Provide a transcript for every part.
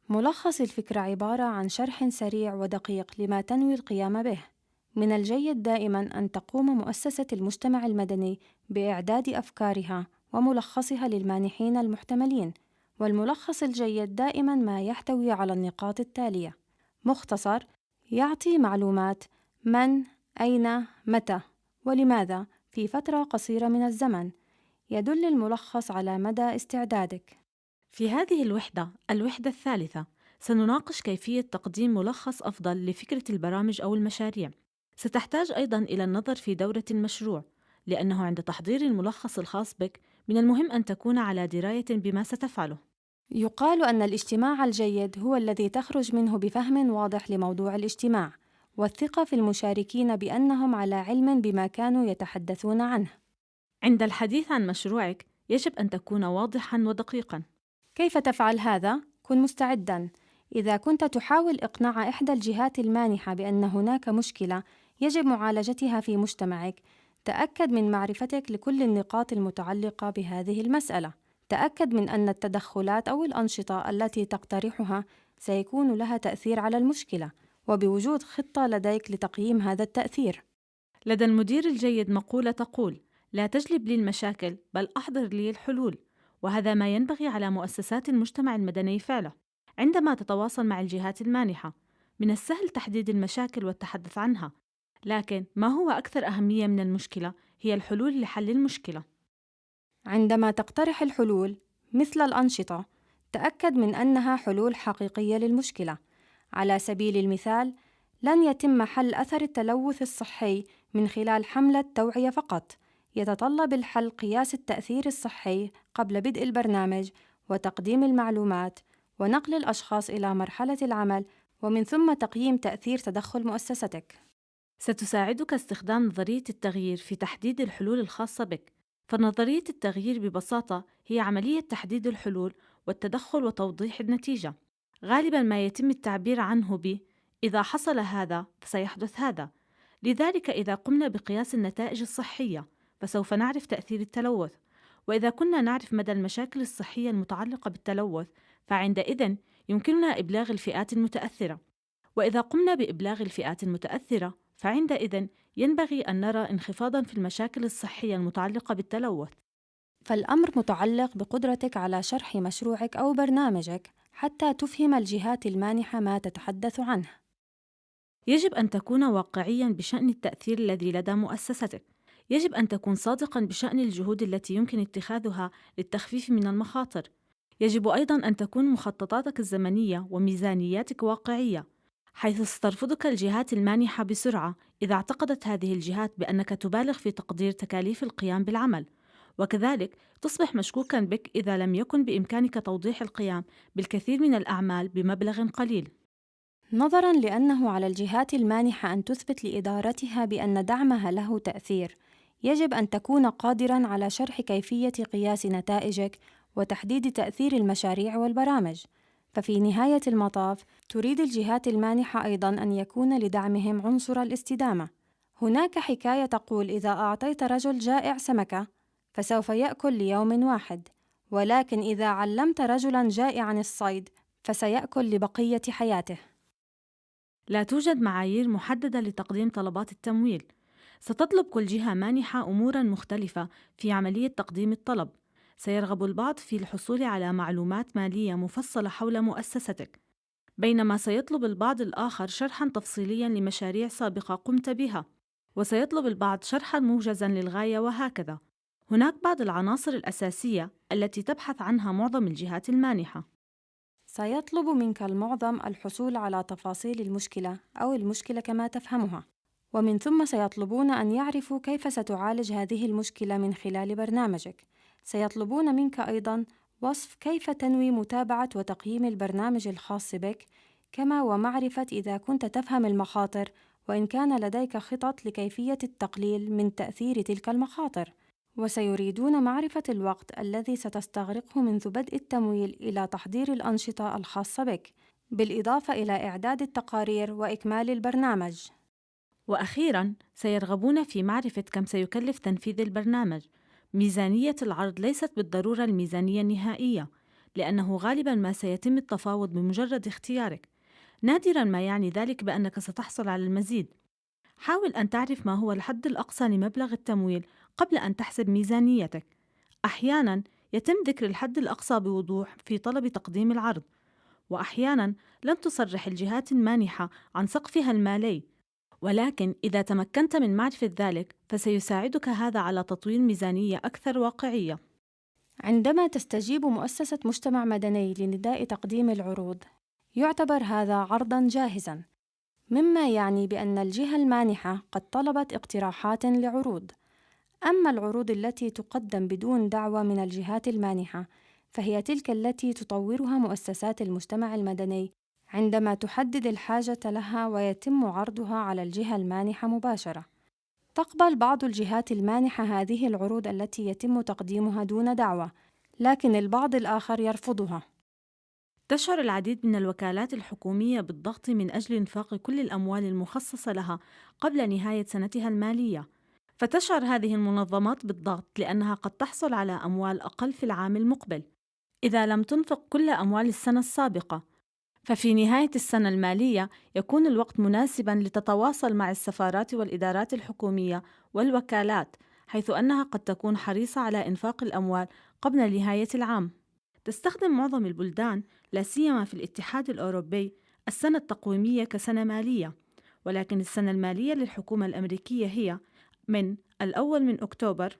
ملخص الفكرة عبارة عن شرح سريع ودقيق لما تنوي القيام به. من الجيد دائماً أن تقوم مؤسسة المجتمع المدني بإعداد أفكارها وملخصها للمانحين المحتملين، والملخص الجيد دائماً ما يحتوي على النقاط التالية: مختصر، يعطي معلومات من، أين، متى، ولماذا في فترة قصيرة من الزمن، يدل الملخص على مدى استعدادك. في هذه الوحدة الثالثة، سنناقش كيفية تقديم ملخص أفضل لفكرة البرامج أو المشاريع. ستحتاج أيضاً إلى النظر في دورة المشروع، لأنه عند تحضير الملخص الخاص بك من المهم أن تكون على دراية بما ستفعله. يقال أن الاجتماع الجيد هو الذي تخرج منه بفهم واضح لموضوع الاجتماع، والثقة في المشاركين بأنهم على علم بما كانوا يتحدثون عنه. عند الحديث عن مشروعك، يجب أن تكون واضحاً ودقيقاً. كيف تفعل هذا؟ كن مستعداً. إذا كنت تحاول إقناع إحدى الجهات المانحة بأن هناك مشكلة يجب معالجتها في مجتمعك، تأكد من معرفتك لكل النقاط المتعلقة بهذه المسألة. تأكد من أن التدخلات أو الأنشطة التي تقترحها سيكون لها تأثير على المشكلة، وبوجود خطة لديك لتقييم هذا التأثير. لدى المدير الجيد مقولة تقول: لا تجلب لي المشاكل، بل أحضر لي الحلول. وهذا ما ينبغي على مؤسسات المجتمع المدني فعله. عندما تتواصل مع الجهات المانحة، من السهل تحديد المشاكل والتحدث عنها، لكن ما هو أكثر أهمية من المشكلة هي الحلول لحل المشكلة. عندما تقترح الحلول مثل الأنشطة، تأكد من أنها حلول حقيقية للمشكلة. على سبيل المثال، لن يتم حل أثر التلوث الصحي من خلال حملة توعية فقط. يتطلب الحل قياس التأثير الصحي قبل بدء البرنامج، وتقديم المعلومات، ونقل الأشخاص إلى مرحلة العمل، ومن ثم تقييم تأثير تدخل مؤسستك. ستساعدك استخدام نظرية التغيير في تحديد الحلول الخاصة بك. فنظرية التغيير ببساطة هي عملية تحديد الحلول والتدخل وتوضيح النتيجة. غالباً ما يتم التعبير عنه ب إذا حصل هذا فسيحدث هذا. لذلك إذا قمنا بقياس النتائج الصحية، فسوف نعرف تأثير التلوث. وإذا كنا نعرف مدى المشاكل الصحية المتعلقة بالتلوث، فعندئذ يمكننا إبلاغ الفئات المتأثرة. وإذا قمنا بإبلاغ الفئات المتأثرة، فعندئذ ينبغي أن نرى انخفاضاً في المشاكل الصحية المتعلقة بالتلوث. فالأمر متعلق بقدرتك على شرح مشروعك أو برنامجك حتى تفهم الجهات المانحة ما تتحدث عنه. يجب أن تكون واقعياً بشأن التأثير الذي لدى مؤسستك. يجب أن تكون صادقاً بشأن الجهود التي يمكن اتخاذها للتخفيف من المخاطر. يجب أيضاً أن تكون مخططاتك الزمنية وميزانياتك واقعية، حيث سترفضك الجهات المانحة بسرعة إذا اعتقدت هذه الجهات بأنك تبالغ في تقدير تكاليف القيام بالعمل. وكذلك تصبح مشكوكاً بك إذا لم يكن بإمكانك توضيح القيام بالكثير من الأعمال بمبلغ قليل. نظراً لأنه على الجهات المانحة أن تثبت لإدارتها بأن دعمها له تأثير، يجب أن تكون قادراً على شرح كيفية قياس نتائجك وتحديد تأثير المشاريع والبرامج. ففي نهاية المطاف، تريد الجهات المانحة أيضاً أن يكون لدعمهم عنصر الاستدامة. هناك حكاية تقول: إذا أعطيت رجل جائع سمكة فسوف يأكل ليوم واحد، ولكن إذا علمت رجلاً جائعاً الصيد فسيأكل لبقية حياته. لا توجد معايير محددة لتقديم طلبات التمويل. ستطلب كل جهة مانحة أموراً مختلفة في عملية تقديم الطلب. سيرغب البعض في الحصول على معلومات مالية مفصلة حول مؤسستك، بينما سيطلب البعض الآخر شرحاً تفصيلياً لمشاريع سابقة قمت بها، وسيطلب البعض شرحاً موجزاً للغاية، وهكذا. هناك بعض العناصر الأساسية التي تبحث عنها معظم الجهات المانحة. سيطلب منك المعظم الحصول على تفاصيل المشكلة أو المشكلة كما تفهمها، ومن ثم سيطلبون أن يعرفوا كيف ستعالج هذه المشكلة من خلال برنامجك. سيطلبون منك أيضاً وصف كيف تنوي متابعة وتقييم البرنامج الخاص بك، كما ومعرفة إذا كنت تفهم المخاطر، وإن كان لديك خطط لكيفية التقليل من تأثير تلك المخاطر. وسيريدون معرفة الوقت الذي ستستغرقه منذ بدء التمويل إلى تحضير الأنشطة الخاصة بك، بالإضافة إلى إعداد التقارير وإكمال البرنامج. وأخيراً، سيرغبون في معرفة كم سيكلف تنفيذ البرنامج. ميزانية العرض ليست بالضرورة الميزانية النهائية، لأنه غالبا ما سيتم التفاوض بمجرد اختيارك. نادرا ما يعني ذلك بأنك ستحصل على المزيد. حاول أن تعرف ما هو الحد الأقصى لمبلغ التمويل قبل أن تحسب ميزانيتك. أحيانا يتم ذكر الحد الأقصى بوضوح في طلب تقديم العرض، وأحيانا لن تصرح الجهات المانحة عن سقفها المالي، ولكن إذا تمكنت من معرفة ذلك فسيساعدك هذا على تطوير ميزانية أكثر واقعية. عندما تستجيب مؤسسة مجتمع مدني لنداء تقديم العروض، يعتبر هذا عرضاً جاهزاً، مما يعني بأن الجهة المانحة قد طلبت اقتراحات لعروض. أما العروض التي تقدم بدون دعوة من الجهات المانحة، فهي تلك التي تطورها مؤسسات المجتمع المدني عندما تحدد الحاجة لها ويتم عرضها على الجهة المانحة مباشرة. تقبل بعض الجهات المانحة هذه العروض التي يتم تقديمها دون دعوة، لكن البعض الآخر يرفضها. تشعر العديد من الوكالات الحكومية بالضغط من أجل إنفاق كل الأموال المخصصة لها قبل نهاية سنتها المالية، فتشعر هذه المنظمات بالضغط لأنها قد تحصل على أموال أقل في العام المقبل إذا لم تنفق كل أموال السنة السابقة. ففي نهاية السنة المالية يكون الوقت مناسباً لتتواصل مع السفارات والإدارات الحكومية والوكالات، حيث أنها قد تكون حريصة على إنفاق الأموال قبل نهاية العام. تستخدم معظم البلدان، لا سيما في الاتحاد الأوروبي، السنة التقويمية كسنة مالية، ولكن السنة المالية للحكومة الأمريكية هي من 1 من أكتوبر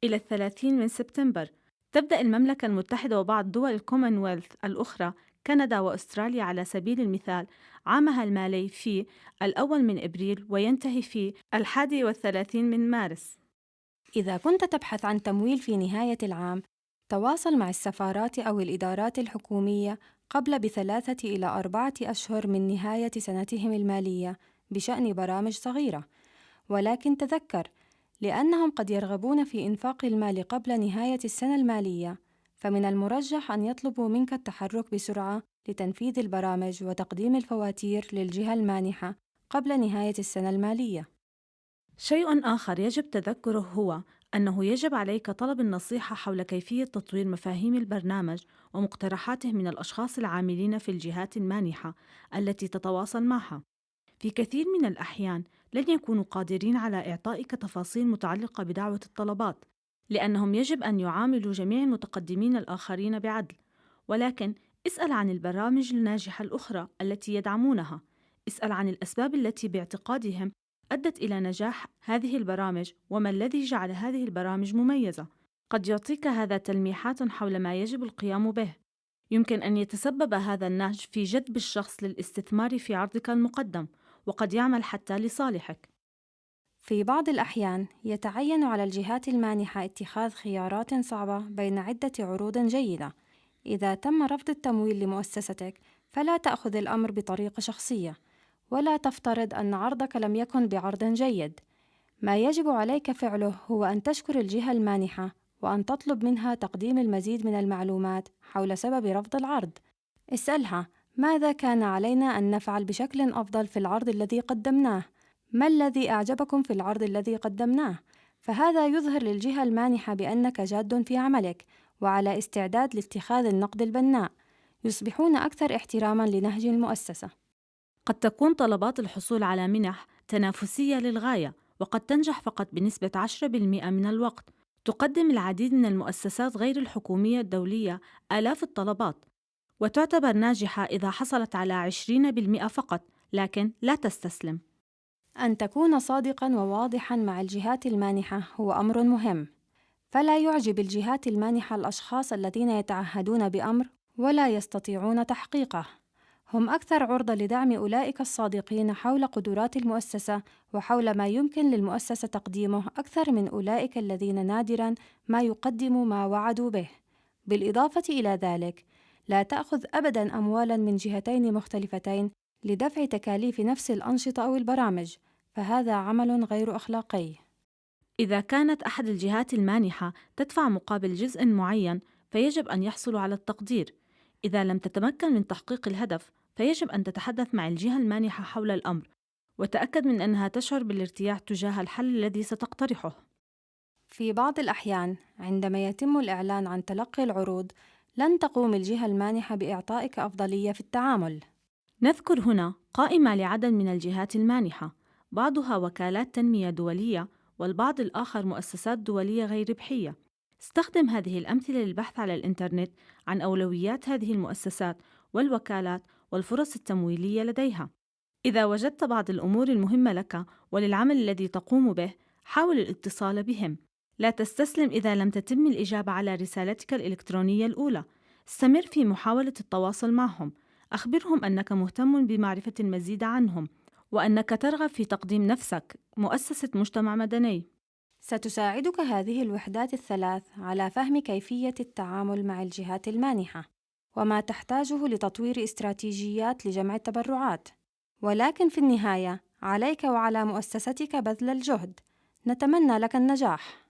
إلى 30 من سبتمبر. تبدأ المملكة المتحدة وبعض دول الكومنولث الأخرى كندا وأستراليا على سبيل المثال عامها المالي في 1 من إبريل وينتهي في 31 من مارس. إذا كنت تبحث عن تمويل في نهاية العام، تواصل مع السفارات أو الإدارات الحكومية قبل ب3 إلى 4 أشهر من نهاية سنتهم المالية بشأن برامج صغيرة، ولكن تذكر، لأنهم قد يرغبون في إنفاق المال قبل نهاية السنة المالية، فمن المرجح أن يطلبوا منك التحرك بسرعة لتنفيذ البرامج وتقديم الفواتير للجهة المانحة قبل نهاية السنة المالية. شيء آخر يجب تذكره هو أنه يجب عليك طلب النصيحة حول كيفية تطوير مفاهيم البرنامج ومقترحاته من الأشخاص العاملين في الجهات المانحة التي تتواصل معها. في كثير من الأحيان لن يكونوا قادرين على إعطائك تفاصيل متعلقة بدعوة الطلبات، لأنهم يجب أن يعاملوا جميع المتقدمين الآخرين بعدل، ولكن اسأل عن البرامج الناجحة الأخرى التي يدعمونها. اسأل عن الأسباب التي باعتقادهم أدت إلى نجاح هذه البرامج وما الذي جعل هذه البرامج مميزة. قد يعطيك هذا تلميحات حول ما يجب القيام به. يمكن أن يتسبب هذا النهج في جذب الشخص للاستثمار في عرضك المقدم، وقد يعمل حتى لصالحك. في بعض الأحيان يتعين على الجهات المانحة اتخاذ خيارات صعبة بين عدة عروض جيدة. إذا تم رفض التمويل لمؤسستك، فلا تأخذ الأمر بطريقة شخصية، ولا تفترض أن عرضك لم يكن بعرض جيد. ما يجب عليك فعله هو أن تشكر الجهة المانحة وأن تطلب منها تقديم المزيد من المعلومات حول سبب رفض العرض. اسألها: ماذا كان علينا أن نفعل بشكل أفضل في العرض الذي قدمناه؟ ما الذي أعجبكم في العرض الذي قدمناه؟ فهذا يظهر للجهة المانحة بأنك جاد في عملك وعلى استعداد لاتخاذ النقد البناء. يصبحون أكثر احتراماً لنهج المؤسسة. قد تكون طلبات الحصول على منح تنافسية للغاية، وقد تنجح فقط بنسبة 10% من الوقت. تقدم العديد من المؤسسات غير الحكومية الدولية آلاف الطلبات، وتعتبر ناجحة إذا حصلت على 20% فقط، لكن لا تستسلم. أن تكون صادقاً وواضحاً مع الجهات المانحة هو أمر مهم، فلا يعجب الجهات المانحة الأشخاص الذين يتعهدون بأمر ولا يستطيعون تحقيقه. هم أكثر عرضة لدعم أولئك الصادقين حول قدرات المؤسسة وحول ما يمكن للمؤسسة تقديمه أكثر من أولئك الذين نادراً ما يقدموا ما وعدوا به. بالإضافة إلى ذلك، لا تأخذ أبداً أموالاً من جهتين مختلفتين لدفع تكاليف نفس الأنشطة أو البرامج، فهذا عمل غير أخلاقي. إذا كانت أحد الجهات المانحة تدفع مقابل جزء معين، فيجب أن يحصلوا على التقدير. إذا لم تتمكن من تحقيق الهدف، فيجب أن تتحدث مع الجهة المانحة حول الأمر، وتأكد من أنها تشعر بالارتياح تجاه الحل الذي ستقترحه. في بعض الأحيان عندما يتم الإعلان عن تلقي العروض، لن تقوم الجهة المانحة بإعطائك أفضلية في التعامل. نذكر هنا قائمة لعدد من الجهات المانحة، بعضها وكالات تنمية دولية والبعض الآخر مؤسسات دولية غير ربحية. استخدم هذه الأمثلة للبحث على الإنترنت عن أولويات هذه المؤسسات والوكالات والفرص التمويلية لديها. إذا وجدت بعض الأمور المهمة لك وللعمل الذي تقوم به، حاول الاتصال بهم. لا تستسلم إذا لم تتم الإجابة على رسالتك الإلكترونية الأولى. استمر في محاولة التواصل معهم. أخبرهم أنك مهتم بمعرفة المزيد عنهم وأنك ترغب في تقديم نفسك مؤسسة مجتمع مدني. ستساعدك هذه الوحدات الثلاث على فهم كيفية التعامل مع الجهات المانحة وما تحتاجه لتطوير استراتيجيات لجمع التبرعات. ولكن في النهاية عليك وعلى مؤسستك بذل الجهد. نتمنى لك النجاح.